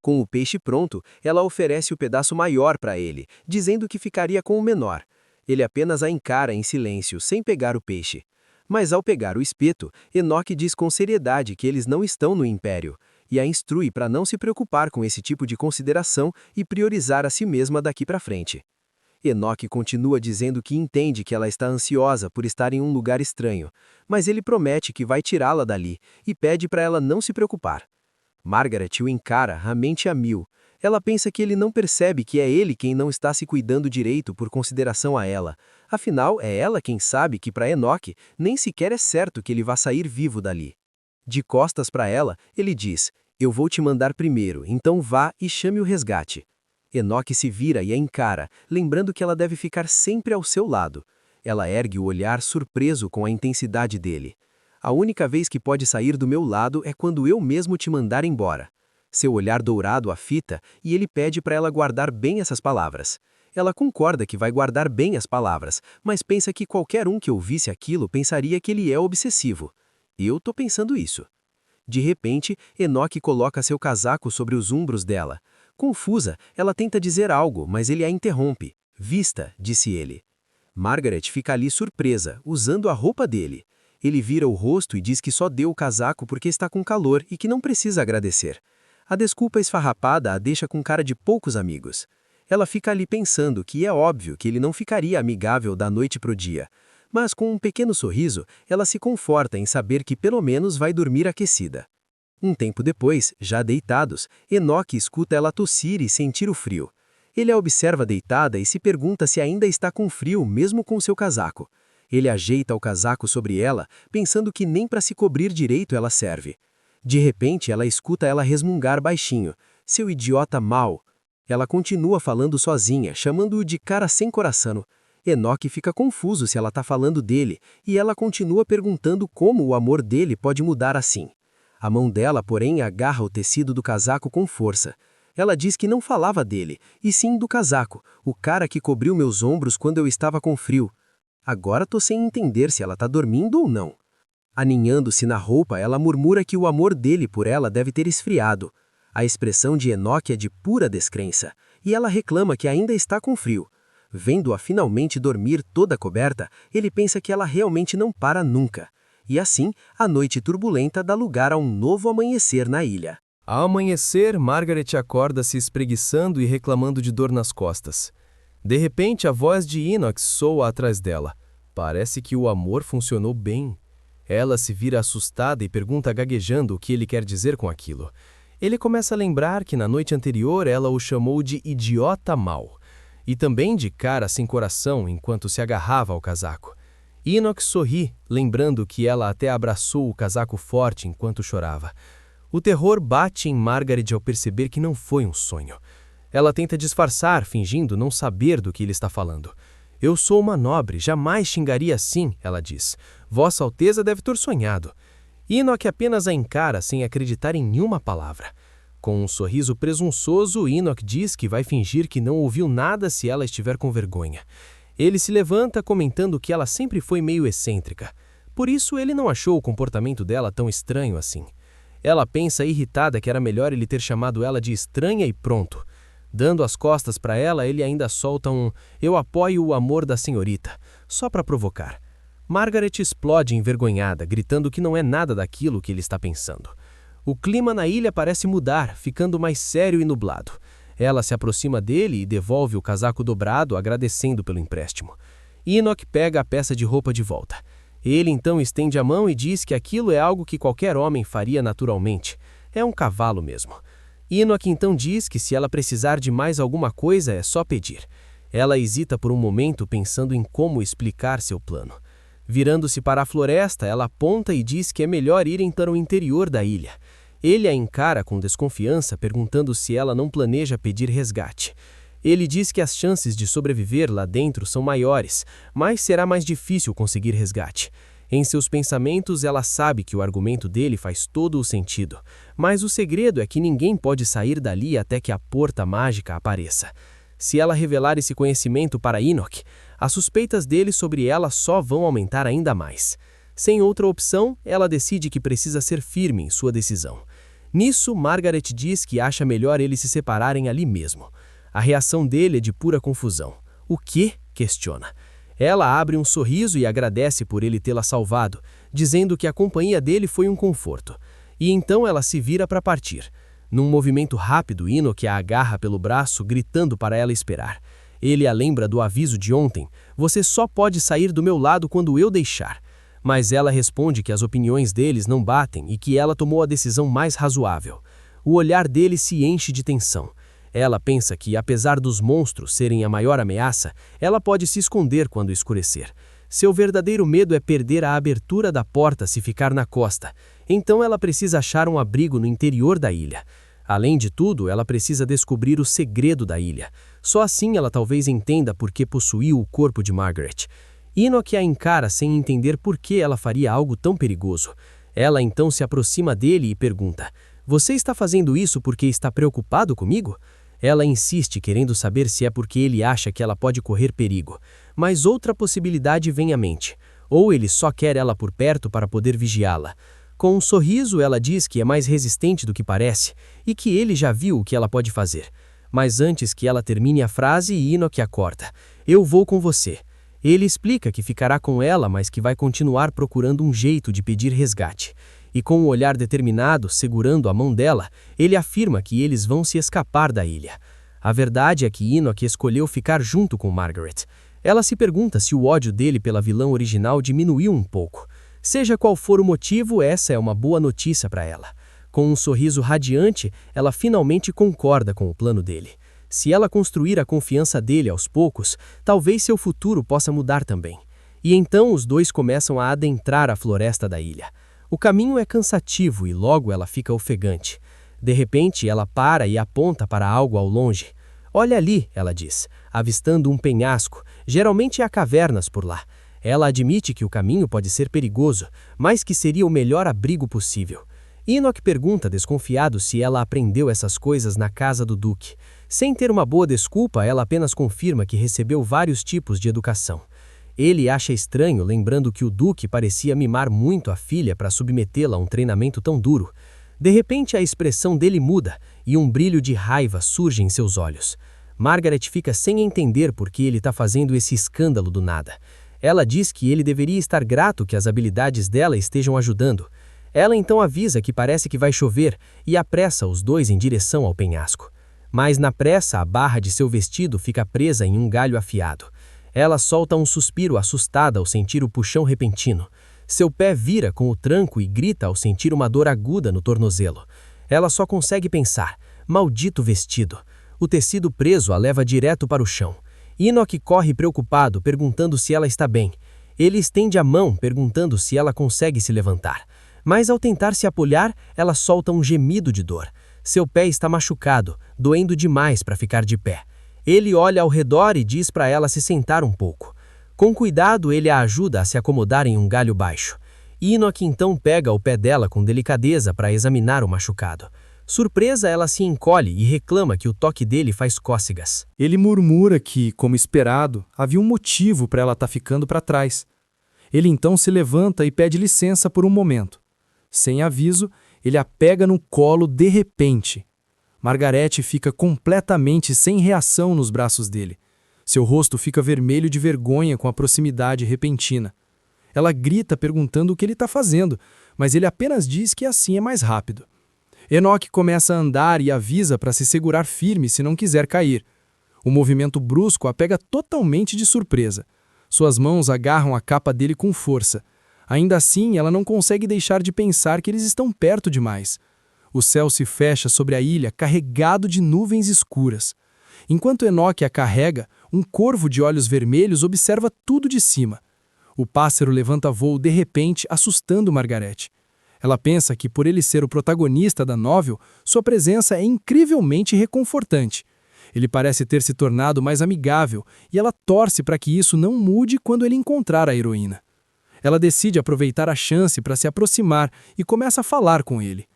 Com o peixe pronto, ela oferece o pedaço maior para ele, dizendo que ficaria com o menor. Ele apenas a encara em silêncio, sem pegar o peixe. Mas ao pegar o espeto, Enoque diz com seriedade que eles não estão no Império, e a instrui para não se preocupar com esse tipo de consideração e priorizar a si mesma daqui para frente. Enoque continua dizendo que entende que ela está ansiosa por estar em um lugar estranho, mas ele promete que vai tirá-la dali e pede para ela não se preocupar. Margaret o encara, a mente a mil. Ela pensa que ele não percebe que é ele quem não está se cuidando direito por consideração a ela. Afinal, é ela quem sabe que para Enoque nem sequer é certo que ele vá sair vivo dali. De costas para ela, ele diz: "Eu vou te mandar primeiro, então vá e chame o resgate." Enoque se vira e a encara, lembrando que ela deve ficar sempre ao seu lado. Ela ergue o olhar surpreso com a intensidade dele. "A única vez que pode sair do meu lado é quando eu mesmo te mandar embora." Seu olhar dourado a fita e ele pede para ela guardar bem essas palavras. Ela concorda que vai guardar bem as palavras, mas pensa que qualquer um que ouvisse aquilo pensaria que ele é obsessivo. "Eu tô pensando isso." De repente, Enoque coloca seu casaco sobre os ombros dela. Confusa, ela tenta dizer algo, mas ele a interrompe. "Vista", disse ele. Margaret fica ali surpresa, usando a roupa dele. Ele vira o rosto e diz que só deu o casaco porque está com calor e que não precisa agradecer. A desculpa esfarrapada a deixa com cara de poucos amigos. Ela fica ali pensando que é óbvio que ele não ficaria amigável da noite pro dia. Mas com um pequeno sorriso, ela se conforta em saber que pelo menos vai dormir aquecida. Um tempo depois, já deitados, Enoque escuta ela tossir e sentir o frio. Ele a observa deitada e se pergunta se ainda está com frio, mesmo com seu casaco. Ele ajeita o casaco sobre ela, pensando que nem para se cobrir direito ela serve. De repente, ela escuta ela resmungar baixinho. Seu idiota mau. Ela continua falando sozinha, chamando-o de cara sem coração. Enoque fica confuso se ela está falando dele, e ela continua perguntando como o amor dele pode mudar assim. A mão dela, porém, agarra o tecido do casaco com força. Ela diz que não falava dele, e sim do casaco, o cara que cobriu meus ombros quando eu estava com frio. Agora tô sem entender se ela está dormindo ou não. Aninhando-se na roupa, ela murmura que o amor dele por ela deve ter esfriado. A expressão de Enoque é de pura descrença, e ela reclama que ainda está com frio. Vendo-a finalmente dormir toda coberta, ele pensa que ela realmente não para nunca. E assim, a noite turbulenta dá lugar a um novo amanhecer na ilha. Ao amanhecer, Margaret acorda se espreguiçando e reclamando de dor nas costas. De repente, a voz de Enoch soa atrás dela. Parece que o amor funcionou bem. Ela se vira assustada e pergunta gaguejando o que ele quer dizer com aquilo. Ele começa a lembrar que na noite anterior ela o chamou de idiota mau. E também de cara sem coração enquanto se agarrava ao casaco. Enoch sorri, lembrando que ela até abraçou o casaco forte enquanto chorava. O terror bate em Margaret ao perceber que não foi um sonho. Ela tenta disfarçar, fingindo não saber do que ele está falando. Eu sou uma nobre, jamais xingaria assim, ela diz. Vossa Alteza deve ter sonhado. Enoch apenas a encara sem acreditar em nenhuma palavra. Com um sorriso presunçoso, Enoch diz que vai fingir que não ouviu nada se ela estiver com vergonha. Ele se levanta comentando que ela sempre foi meio excêntrica. Por isso, ele não achou o comportamento dela tão estranho assim. Ela pensa irritada que era melhor ele ter chamado ela de estranha e pronto. Dando as costas para ela, ele ainda solta um "eu apoio o amor da senhorita", só para provocar. Margaret explode envergonhada, gritando que não é nada daquilo que ele está pensando. O clima na ilha parece mudar, ficando mais sério e nublado. Ela se aproxima dele e devolve o casaco dobrado, agradecendo pelo empréstimo. Enoch pega a peça de roupa de volta. Ele então estende a mão e diz que aquilo é algo que qualquer homem faria naturalmente. É um cavalo mesmo. Enoch então diz que se ela precisar de mais alguma coisa é só pedir. Ela hesita por um momento pensando em como explicar seu plano. Virando-se para a floresta, ela aponta e diz que é melhor irem para o interior da ilha. Ele a encara com desconfiança, perguntando se ela não planeja pedir resgate. Ele diz que as chances de sobreviver lá dentro são maiores, mas será mais difícil conseguir resgate. Em seus pensamentos, ela sabe que o argumento dele faz todo o sentido, mas o segredo é que ninguém pode sair dali até que a porta mágica apareça. Se ela revelar esse conhecimento para Enoch, as suspeitas dele sobre ela só vão aumentar ainda mais. Sem outra opção, ela decide que precisa ser firme em sua decisão. Nisso, Margaret diz que acha melhor eles se separarem ali mesmo. A reação dele é de pura confusão. O quê? Questiona. Ela abre um sorriso e agradece por ele tê-la salvado, dizendo que a companhia dele foi um conforto. E então ela se vira para partir. Num movimento rápido, Enoch a agarra pelo braço, gritando para ela esperar. Ele a lembra do aviso de ontem: "Você só pode sair do meu lado quando eu deixar." Mas ela responde que as opiniões deles não batem e que ela tomou a decisão mais razoável. O olhar dele se enche de tensão. Ela pensa que, apesar dos monstros serem a maior ameaça, ela pode se esconder quando escurecer. Seu verdadeiro medo é perder a abertura da porta se ficar na costa. Então ela precisa achar um abrigo no interior da ilha. Além de tudo, ela precisa descobrir o segredo da ilha. Só assim ela talvez entenda por que possuiu o corpo de Margaret. Enoch a encara sem entender por que ela faria algo tão perigoso. Ela então se aproxima dele e pergunta: "Você está fazendo isso porque está preocupado comigo?" Ela insiste, querendo saber se é porque ele acha que ela pode correr perigo. Mas outra possibilidade vem à mente. Ou ele só quer ela por perto para poder vigiá-la. Com um sorriso, ela diz que é mais resistente do que parece e que ele já viu o que ela pode fazer. Mas antes que ela termine a frase, Enoch a corta: "Eu vou com você." Ele explica que ficará com ela, mas que vai continuar procurando um jeito de pedir resgate. E com um olhar determinado, segurando a mão dela, ele afirma que eles vão se escapar da ilha. A verdade é que Enoch escolheu ficar junto com Margaret. Ela se pergunta se o ódio dele pela vilã original diminuiu um pouco. Seja qual for o motivo, essa é uma boa notícia para ela. Com um sorriso radiante, ela finalmente concorda com o plano dele. Se ela construir a confiança dele aos poucos, talvez seu futuro possa mudar também. E então os dois começam a adentrar a floresta da ilha. O caminho é cansativo e logo ela fica ofegante. De repente, ela para e aponta para algo ao longe. Olha ali, ela diz, avistando um penhasco. Geralmente há cavernas por lá. Ela admite que o caminho pode ser perigoso, mas que seria o melhor abrigo possível. Enoch pergunta desconfiado se ela aprendeu essas coisas na casa do Duque. Sem ter uma boa desculpa, ela apenas confirma que recebeu vários tipos de educação. Ele acha estranho, lembrando que o Duque parecia mimar muito a filha para submetê-la a um treinamento tão duro. De repente, a expressão dele muda e um brilho de raiva surge em seus olhos. Margaret fica sem entender por que ele está fazendo esse escândalo do nada. Ela diz que ele deveria estar grato que as habilidades dela estejam ajudando. Ela então avisa que parece que vai chover e apressa os dois em direção ao penhasco. Mas na pressa, a barra de seu vestido fica presa em um galho afiado. Ela solta um suspiro assustada ao sentir o puxão repentino. Seu pé vira com o tranco e grita ao sentir uma dor aguda no tornozelo. Ela só consegue pensar, maldito vestido. O tecido preso a leva direto para o chão. Enoch corre preocupado, perguntando se ela está bem. Ele estende a mão, perguntando se ela consegue se levantar. Mas ao tentar se apoiar, ela solta um gemido de dor. Seu pé está machucado, doendo demais para ficar de pé. Ele olha ao redor e diz para ela se sentar um pouco. Com cuidado, ele a ajuda a se acomodar em um galho baixo. Enoch então pega o pé dela com delicadeza para examinar o machucado. Surpresa, ela se encolhe e reclama que o toque dele faz cócegas. Ele murmura que, como esperado, havia um motivo para ela estar ficando para trás. Ele então se levanta e pede licença por um momento. Sem aviso, ele a pega no colo de repente. Margaret fica completamente sem reação nos braços dele. Seu rosto fica vermelho de vergonha com a proximidade repentina. Ela grita perguntando o que ele está fazendo, mas ele apenas diz que assim é mais rápido. Enoch começa a andar e avisa para se segurar firme se não quiser cair. O movimento brusco a pega totalmente de surpresa. Suas mãos agarram a capa dele com força. Ainda assim, ela não consegue deixar de pensar que eles estão perto demais. O céu se fecha sobre a ilha, carregado de nuvens escuras. Enquanto Enoch a carrega, um corvo de olhos vermelhos observa tudo de cima. O pássaro levanta voo de repente, assustando Margaret. Ela pensa que, por ele ser o protagonista da novel, sua presença é incrivelmente reconfortante. Ele parece ter se tornado mais amigável e ela torce para que isso não mude quando ele encontrar a heroína. Ela decide aproveitar a chance para se aproximar e começa a falar com ele.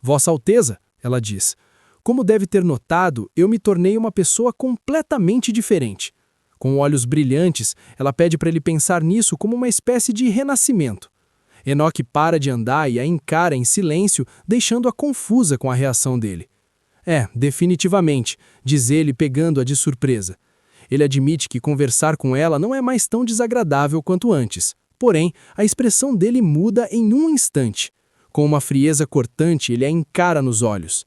Vossa Alteza, ela diz, como deve ter notado, eu me tornei uma pessoa completamente diferente. Com olhos brilhantes, ela pede para ele pensar nisso como uma espécie de renascimento. Enoch para de andar e a encara em silêncio, deixando-a confusa com a reação dele. Definitivamente, diz ele pegando-a de surpresa. Ele admite que conversar com ela não é mais tão desagradável quanto antes. Porém, a expressão dele muda em um instante. Com uma frieza cortante, ele a encara nos olhos.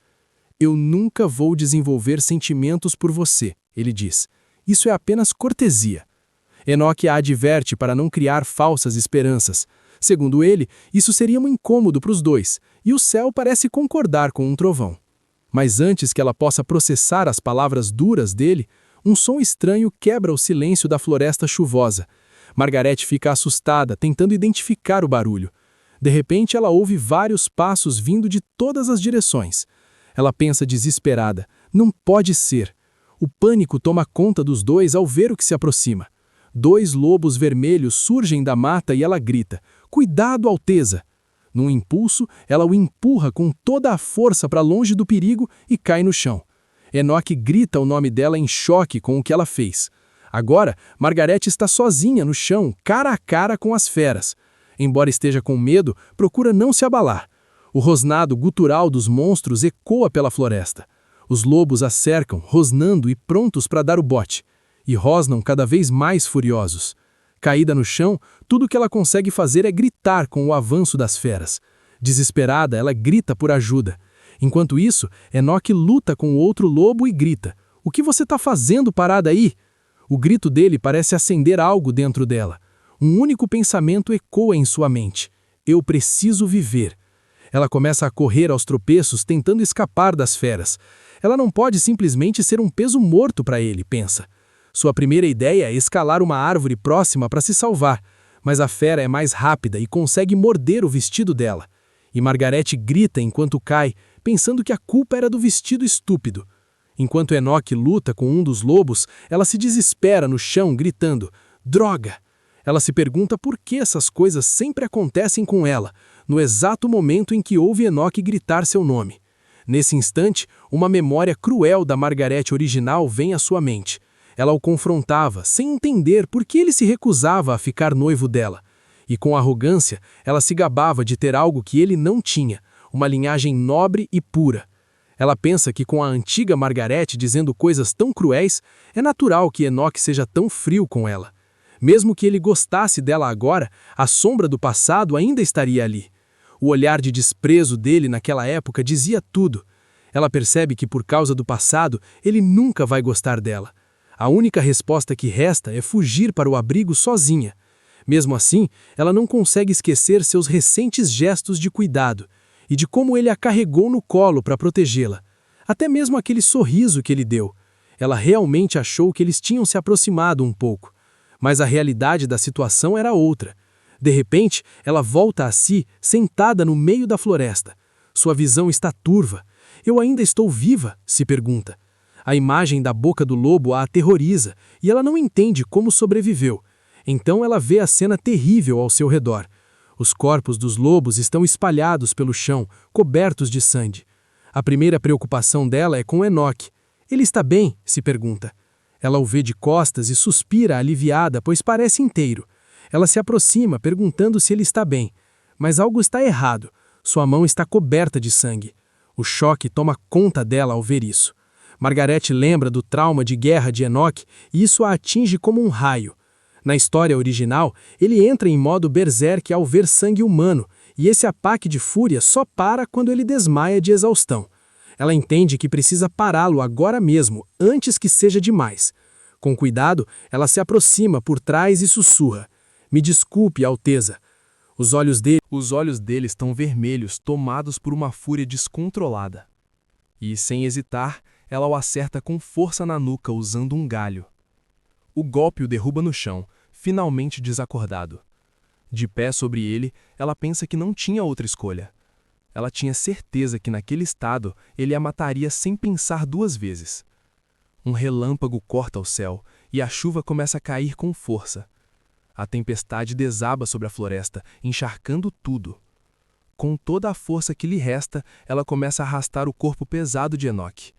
Eu nunca vou desenvolver sentimentos por você, ele diz. Isso é apenas cortesia. Enoch a adverte para não criar falsas esperanças. Segundo ele, isso seria um incômodo para os dois, e o céu parece concordar com um trovão. Mas antes que ela possa processar as palavras duras dele, um som estranho quebra o silêncio da floresta chuvosa. Margaret fica assustada, tentando identificar o barulho. De repente, ela ouve vários passos vindo de todas as direções. Ela pensa desesperada. Não pode ser. O pânico toma conta dos dois ao ver o que se aproxima. 2 lobos vermelhos surgem da mata e ela grita, "Cuidado, Alteza!" Num impulso, ela o empurra com toda a força para longe do perigo e cai no chão. Enoch grita o nome dela em choque com o que ela fez. Agora, Margaret está sozinha no chão, cara a cara com as feras. Embora esteja com medo, procura não se abalar. O rosnado gutural dos monstros ecoa pela floresta. Os lobos a cercam, rosnando e prontos para dar o bote. E rosnam cada vez mais furiosos. Caída no chão, tudo o que ela consegue fazer é gritar com o avanço das feras. Desesperada, ela grita por ajuda. Enquanto isso, Enoch luta com o outro lobo e grita, "O que você está fazendo parada aí?" O grito dele parece acender algo dentro dela. Um único pensamento ecoa em sua mente. Eu preciso viver. Ela começa a correr aos tropeços, tentando escapar das feras. Ela não pode simplesmente ser um peso morto para ele, pensa. Sua primeira ideia é escalar uma árvore próxima para se salvar, mas a fera é mais rápida e consegue morder o vestido dela. E Margarete grita enquanto cai, pensando que a culpa era do vestido estúpido. Enquanto Enoque luta com um dos lobos, ela se desespera no chão, gritando: "Droga!" Ela se pergunta por que essas coisas sempre acontecem com ela, no exato momento em que ouve Enoque gritar seu nome. Nesse instante, uma memória cruel da Margarete original vem à sua mente. Ela o confrontava, sem entender por que ele se recusava a ficar noivo dela. E com arrogância, ela se gabava de ter algo que ele não tinha, uma linhagem nobre e pura. Ela pensa que com a antiga Margarete dizendo coisas tão cruéis, é natural que Enoque seja tão frio com ela. Mesmo que ele gostasse dela agora, a sombra do passado ainda estaria ali. O olhar de desprezo dele naquela época dizia tudo. Ela percebe que por causa do passado, ele nunca vai gostar dela. A única resposta que resta é fugir para o abrigo sozinha. Mesmo assim, ela não consegue esquecer seus recentes gestos de cuidado e de como ele a carregou no colo para protegê-la. Até mesmo aquele sorriso que ele deu. Ela realmente achou que eles tinham se aproximado um pouco. Mas a realidade da situação era outra. De repente, ela volta a si, sentada no meio da floresta. Sua visão está turva. Eu ainda estou viva? Se pergunta. A imagem da boca do lobo a aterroriza e ela não entende como sobreviveu. Então ela vê a cena terrível ao seu redor. Os corpos dos lobos estão espalhados pelo chão, cobertos de sangue. A primeira preocupação dela é com Enoque. Ele está bem? Se pergunta. Ela o vê de costas e suspira aliviada, pois parece inteiro. Ela se aproxima, perguntando se ele está bem. Mas algo está errado. Sua mão está coberta de sangue. O choque toma conta dela ao ver isso. Margarete lembra do trauma de guerra de Enoque e isso a atinge como um raio. Na história original, ele entra em modo berserk ao ver sangue humano, e esse ataque de fúria só para quando ele desmaia de exaustão. Ela entende que precisa pará-lo agora mesmo, antes que seja demais. Com cuidado, ela se aproxima por trás e sussurra: "Me desculpe, Alteza." Os olhos dele estão vermelhos, tomados por uma fúria descontrolada. E, sem hesitar, ela o acerta com força na nuca usando um galho. O golpe o derruba no chão, finalmente desacordado. De pé sobre ele, ela pensa que não tinha outra escolha. Ela tinha certeza que naquele estado ele a mataria sem pensar duas vezes. Um relâmpago corta o céu e a chuva começa a cair com força. A tempestade desaba sobre a floresta, encharcando tudo. Com toda a força que lhe resta, ela começa a arrastar o corpo pesado de Enoque.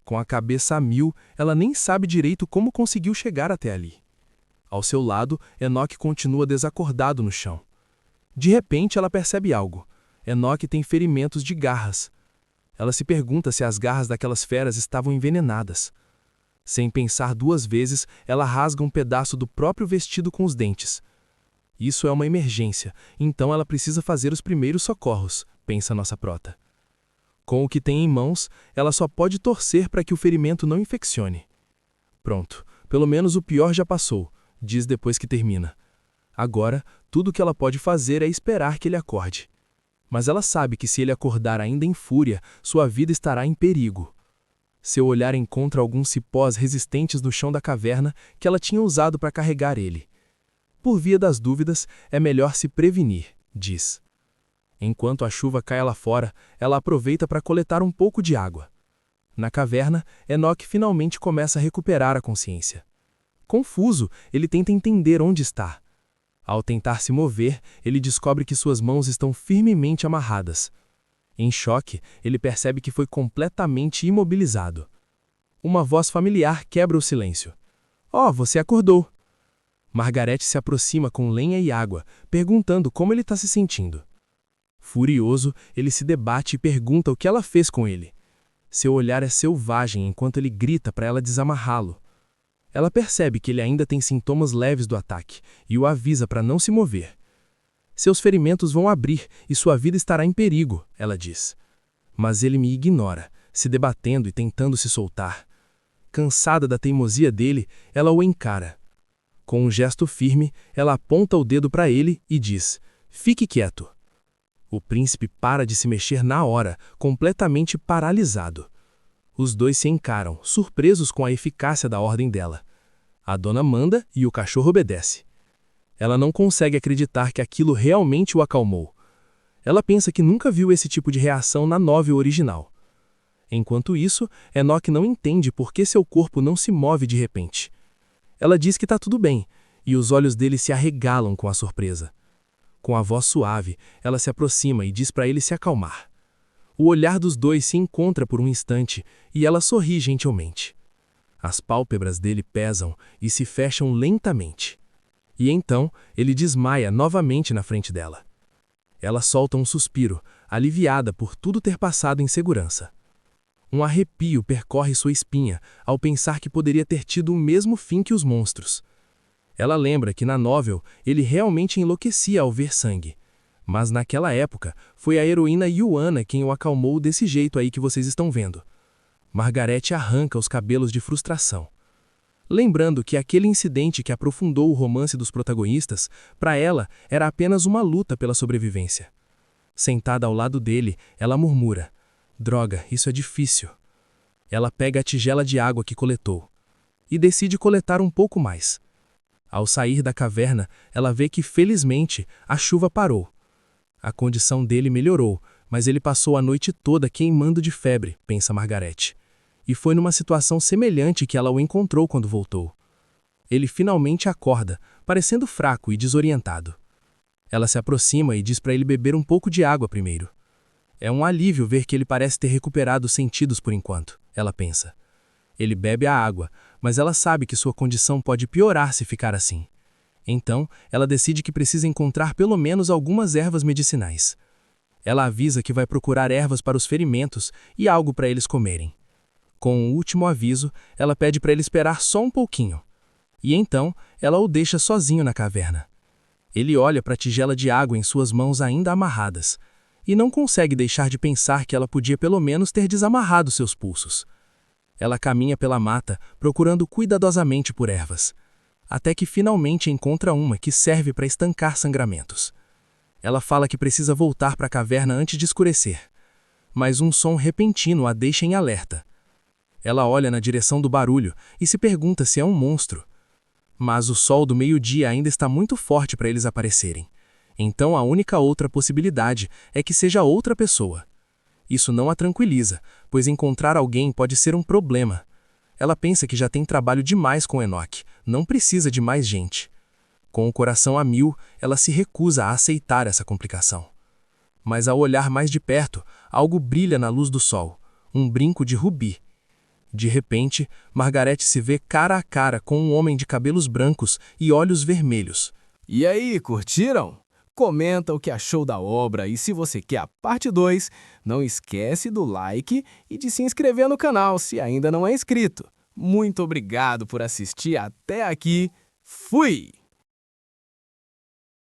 Com a cabeça a mil, ela nem sabe direito como conseguiu chegar até ali. Ao seu lado, Enoque continua desacordado no chão. De repente, ela percebe algo. Enoque tem ferimentos de garras. Ela se pergunta se as garras daquelas feras estavam envenenadas. Sem pensar duas vezes, ela rasga um pedaço do próprio vestido com os dentes. Isso é uma emergência, então ela precisa fazer os primeiros socorros, pensa nossa prota. Com o que tem em mãos, ela só pode torcer para que o ferimento não infeccione. Pronto, pelo menos o pior já passou, diz depois que termina. Agora, tudo o que ela pode fazer é esperar que ele acorde. Mas ela sabe que se ele acordar ainda em fúria, sua vida estará em perigo. Seu olhar encontra alguns cipós resistentes no chão da caverna que ela tinha usado para carregar ele. Por via das dúvidas, é melhor se prevenir, diz. Enquanto a chuva cai lá fora, ela aproveita para coletar um pouco de água. Na caverna, Enoque finalmente começa a recuperar a consciência. Confuso, ele tenta entender onde está. Ao tentar se mover, ele descobre que suas mãos estão firmemente amarradas. Em choque, ele percebe que foi completamente imobilizado. Uma voz familiar quebra o silêncio. "Oh, você acordou!" Margarete se aproxima com lenha e água, perguntando como ele está se sentindo. Furioso, ele se debate e pergunta o que ela fez com ele. Seu olhar é selvagem enquanto ele grita para ela desamarrá-lo. Ela percebe que ele ainda tem sintomas leves do ataque e o avisa para não se mover. Seus ferimentos vão abrir e sua vida estará em perigo, ela diz. Mas ele me ignora, se debatendo e tentando se soltar. Cansada da teimosia dele, ela o encara. Com um gesto firme, ela aponta o dedo para ele e diz: "Fique quieto." O príncipe para de se mexer na hora, completamente paralisado. Os dois se encaram, surpresos com a eficácia da ordem dela. A dona manda e o cachorro obedece. Ela não consegue acreditar que aquilo realmente o acalmou. Ela pensa que nunca viu esse tipo de reação na novel original. Enquanto isso, Enoch não entende por que seu corpo não se move de repente. Ela diz que está tudo bem, e os olhos dele se arregalam com a surpresa. Com a voz suave, ela se aproxima e diz para ele se acalmar. O olhar dos dois se encontra por um instante e ela sorri gentilmente. As pálpebras dele pesam e se fecham lentamente. E então, ele desmaia novamente na frente dela. Ela solta um suspiro, aliviada por tudo ter passado em segurança. Um arrepio percorre sua espinha ao pensar que poderia ter tido o mesmo fim que os monstros. Ela lembra que na novel ele realmente enlouquecia ao ver sangue. Mas naquela época, foi a heroína Yuana quem o acalmou desse jeito aí que vocês estão vendo. Margarete arranca os cabelos de frustração. Lembrando que aquele incidente que aprofundou o romance dos protagonistas, para ela, era apenas uma luta pela sobrevivência. Sentada ao lado dele, ela murmura: "Droga, isso é difícil." Ela pega a tigela de água que coletou e decide coletar um pouco mais. Ao sair da caverna, ela vê que, felizmente, a chuva parou. A condição dele melhorou, mas ele passou a noite toda queimando de febre, pensa Margarete. E foi numa situação semelhante que ela o encontrou quando voltou. Ele finalmente acorda, parecendo fraco e desorientado. Ela se aproxima e diz para ele beber um pouco de água primeiro. É um alívio ver que ele parece ter recuperado os sentidos por enquanto, ela pensa. Ele bebe a água, mas ela sabe que sua condição pode piorar se ficar assim. Então, ela decide que precisa encontrar pelo menos algumas ervas medicinais. Ela avisa que vai procurar ervas para os ferimentos e algo para eles comerem. Com o último aviso, ela pede para ele esperar só um pouquinho. E então, ela o deixa sozinho na caverna. Ele olha para a tigela de água em suas mãos ainda amarradas, e não consegue deixar de pensar que ela podia pelo menos ter desamarrado seus pulsos. Ela caminha pela mata, procurando cuidadosamente por ervas, até que finalmente encontra uma que serve para estancar sangramentos. Ela fala que precisa voltar para a caverna antes de escurecer, mas um som repentino a deixa em alerta. Ela olha na direção do barulho e se pergunta se é um monstro. Mas o sol do meio-dia ainda está muito forte para eles aparecerem. Então a única outra possibilidade é que seja outra pessoa. Isso não a tranquiliza, pois encontrar alguém pode ser um problema. Ela pensa que já tem trabalho demais com Enoch, não precisa de mais gente. Com o coração a mil, ela se recusa a aceitar essa complicação. Mas ao olhar mais de perto, algo brilha na luz do sol, um brinco de rubi. De repente, Margarete se vê cara a cara com um homem de cabelos brancos e olhos vermelhos. E aí, curtiram? Comenta o que achou da obra e se você quer a parte 2, não esquece do like e de se inscrever no canal se ainda não é inscrito. Muito obrigado por assistir até aqui. Fui!